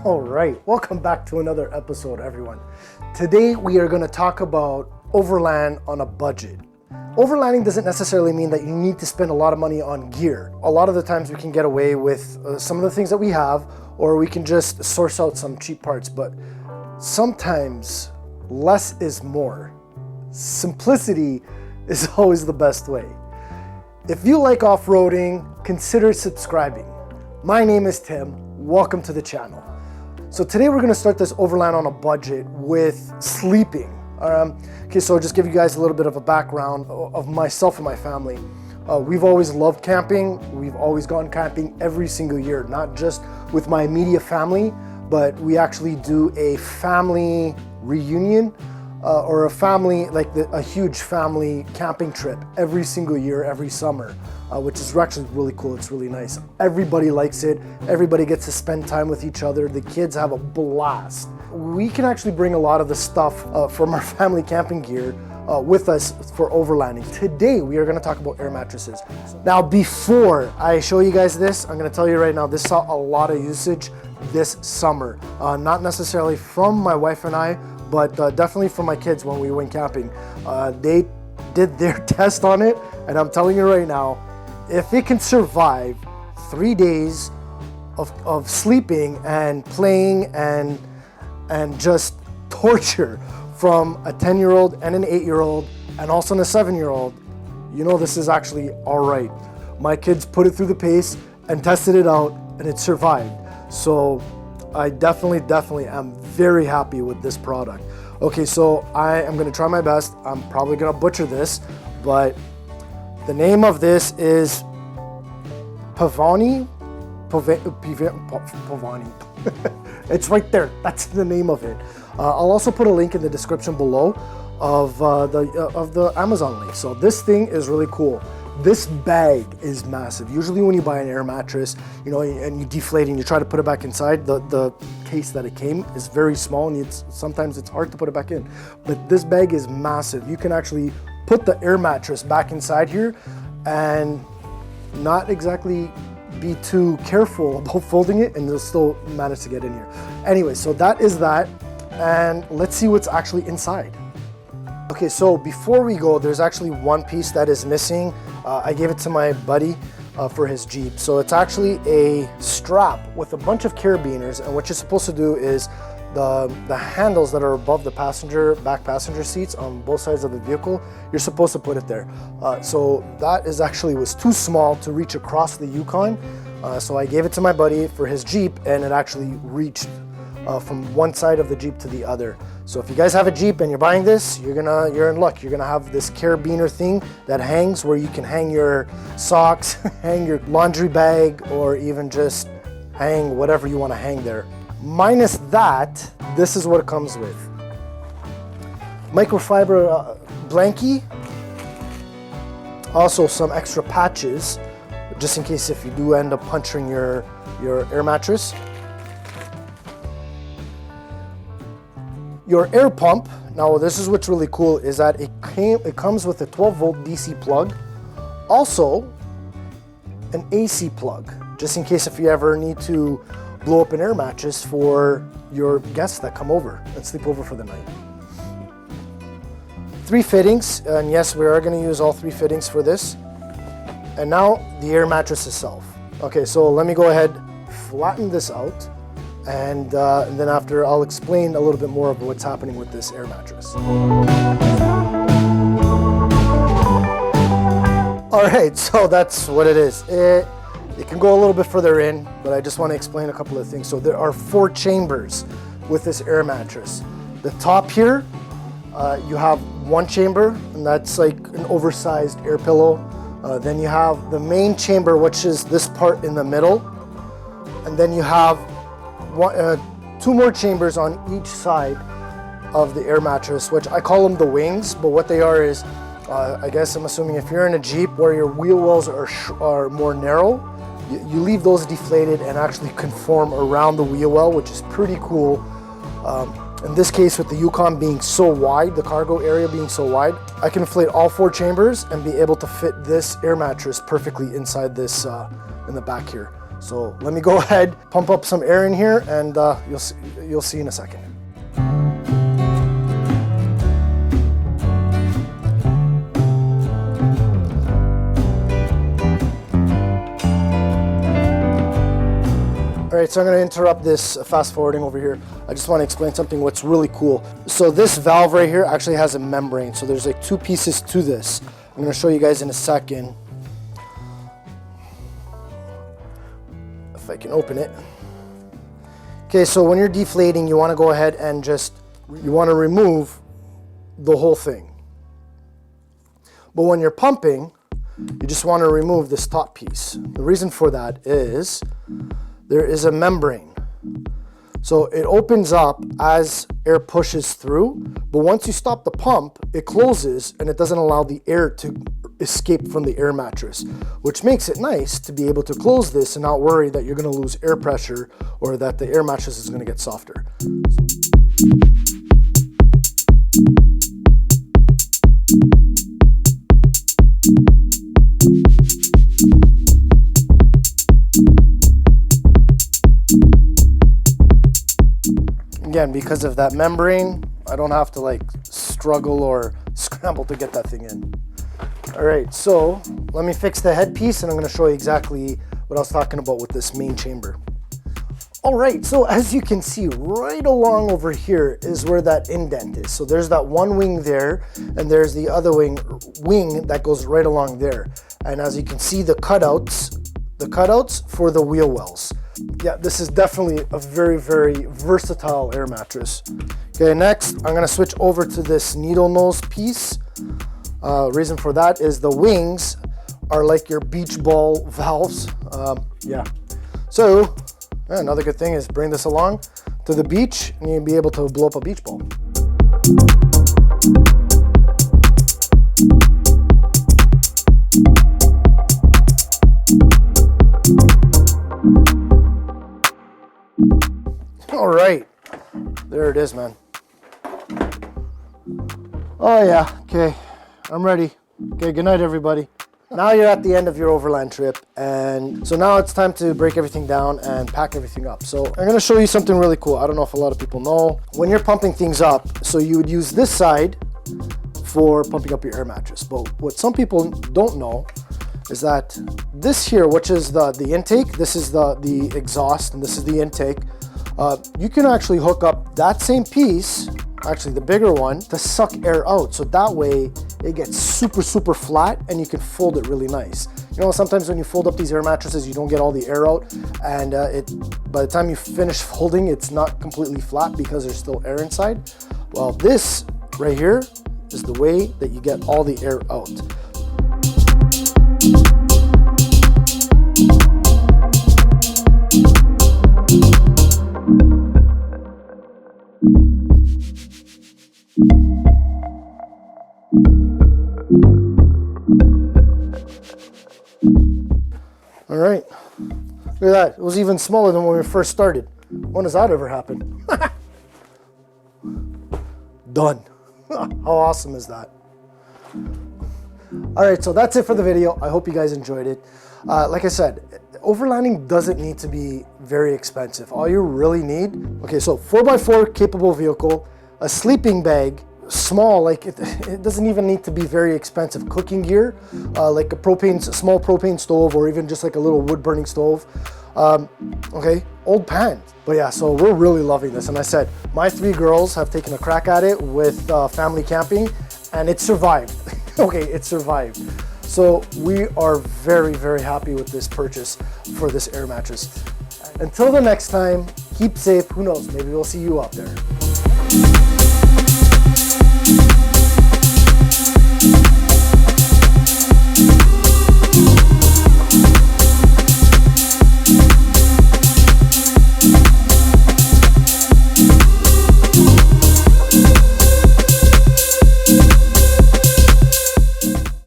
All right, welcome back to another episode, everyone. Today we are going to talk about overland on a budget. Overlanding doesn't necessarily mean that you need to spend a lot of money on gear. A lot of the times we can get away with some of the things that we have, or we can just source out some cheap parts, but sometimes less is more. Simplicity is always the best way. If you like off-roading, consider subscribing. My name is Tim. Welcome to the channel. So today we're going to start this overland on a budget with sleeping. Okay, so just give you guys a little bit of a background of myself and my family. We've always loved camping. We've always gone camping every single year, not just with my immediate family, but we actually do a family reunion or a family, like a huge family camping trip every single year, every summer, which is actually really cool. It's really nice. Everybody likes it. Everybody gets to spend time with each other. The kids have a blast. We can actually bring a lot of the stuff from our family camping gear with us for overlanding. Today, we are going to talk about air mattresses. Now, before I show you guys this, I'm going to tell you right now, this saw a lot of usage this summer. Not necessarily from my wife and I, but definitely from my kids when we went camping. They did their test on it, and I'm telling you right now, if it can survive 3 days of sleeping and playing and just torture from a 10-year-old and an 8-year-old and also a 7-year-old, you know this is actually all right. My kids put it through the pace and tested it out, and it survived. So I definitely am very happy with this product. Okay, so I am gonna try my best. I'm probably gonna butcher this, but the name of this is Pavoni. It's right there. That's the name of it. I'll also put a link in the description below of the Amazon link. So this thing is really cool. This bag is massive. Usually when you buy an air mattress, you know, and you deflate and you try to put it back inside, the case that it came is very small, and sometimes it's hard to put it back in. But this bag is massive. You can actually put the air mattress back inside here and not exactly be too careful about folding it, and you'll still manage to get in here. Anyway, so that is that, and let's see what's actually inside. Okay, so before we go, there's actually one piece that is missing. I gave it to my buddy for his Jeep. So it's actually a strap with a bunch of carabiners, and what you're supposed to do is the handles that are above the back passenger seats on both sides of the vehicle, you're supposed to put it there. So that was too small to reach across the Yukon. So I gave it to my buddy for his Jeep, and it actually reached from one side of the Jeep to the other. So if you guys have a Jeep and you're buying this, you're in luck. You're gonna have this carabiner thing that hangs, where you can hang your socks, hang your laundry bag, or even just hang whatever you want to hang there. Minus that, this is what it comes with. Microfiber blankie, also some extra patches, just in case if you do end up puncturing your air mattress. Your air pump, now this is what's really cool, is that it comes with a 12-volt DC plug, also an AC plug, just in case if you ever need to blow up an air mattress for your guests that come over and sleep over for the night. 3 fittings, and yes, we are going to use all 3 fittings for this. And now the air mattress itself. Okay, so let me go ahead, flatten this out, and then after I'll explain a little bit more of what's happening with this air mattress. All right, so that's what it is. It can go a little bit further in, but I just want to explain a couple of things. So there are 4 chambers with this air mattress. The top here, you have 1 chamber, and that's like an oversized air pillow. Then you have the main chamber, which is this part in the middle. And then you have 2 more chambers on each side of the air mattress, which I call them the wings, but what they are is, I guess I'm assuming if you're in a Jeep where your wheel wells are more narrow, you leave those deflated and actually conform around the wheel well, which is pretty cool. In this case, with the Yukon being so wide, the cargo area being so wide, I can inflate all 4 chambers and be able to fit this air mattress perfectly inside this in the back here. So let me go ahead, pump up some air in here, and you'll see in a second. All right, so I'm going to interrupt this fast forwarding over here. I just want to explain something what's really cool. So this valve right here actually has a membrane. So there's like two pieces to this. I'm going to show you guys in a second. If I can open it. Okay, so when you're deflating, you want to go ahead and you want to remove the whole thing. But when you're pumping, you just want to remove this top piece. The reason for that is there is a membrane. So it opens up as air pushes through, but once you stop the pump, it closes and it doesn't allow the air to escape from the air mattress, which makes it nice to be able to close this and not worry that you're going to lose air pressure or that the air mattress is going to get softer. Again, because of that membrane, I don't have to like struggle or scramble to get that thing in. All right, so let me fix the headpiece and I'm going to show you exactly what I was talking about with this main chamber. All right, so as you can see, right along over here is where that indent is. So there's that one wing there, and there's the other wing that goes right along there. And as you can see, the cutouts for the wheel wells. Yeah, this is definitely a very, very versatile air mattress. Okay, next, I'm gonna switch over to this needle nose piece. Reason for that is the wings are like your beach ball valves. Yeah, so another good thing is bring this along to the beach and you'll be able to blow up a beach ball. All right, there it is, man. Oh yeah, okay, I'm ready. Okay, good night, everybody. Now you're at the end of your overland trip, and so now it's time to break everything down and pack everything up. So I'm gonna show you something really cool. I don't know if a lot of people know. When you're pumping things up, so you would use this side for pumping up your air mattress. But what some people don't know is that this here, which is the intake, this is the exhaust, and this is the intake. You can actually hook up that same piece, actually the bigger one, to suck air out. So that way it gets super, super flat and you can fold it really nice. You know, sometimes when you fold up these air mattresses, you don't get all the air out, and by the time you finish folding, it's not completely flat because there's still air inside. Well, this right here is the way that you get all the air out. All right, look at that. It was even smaller than when we first started. When does that ever happen? Done. How awesome is that? All right, so that's it for the video. I hope you guys enjoyed it. Like I said, overlanding doesn't need to be very expensive. All you really need, okay, so 4x4 capable vehicle, a sleeping bag, small, like it doesn't even need to be very expensive. Cooking gear, like a small propane stove, or even just like a little wood burning stove. Okay, old pans. But yeah, so we're really loving this. And I said, my 3 girls have taken a crack at it with family camping, and it survived. Okay, it survived. So we are very, very happy with this purchase for this air mattress. Until the next time, keep safe. Who knows, maybe we'll see you out there.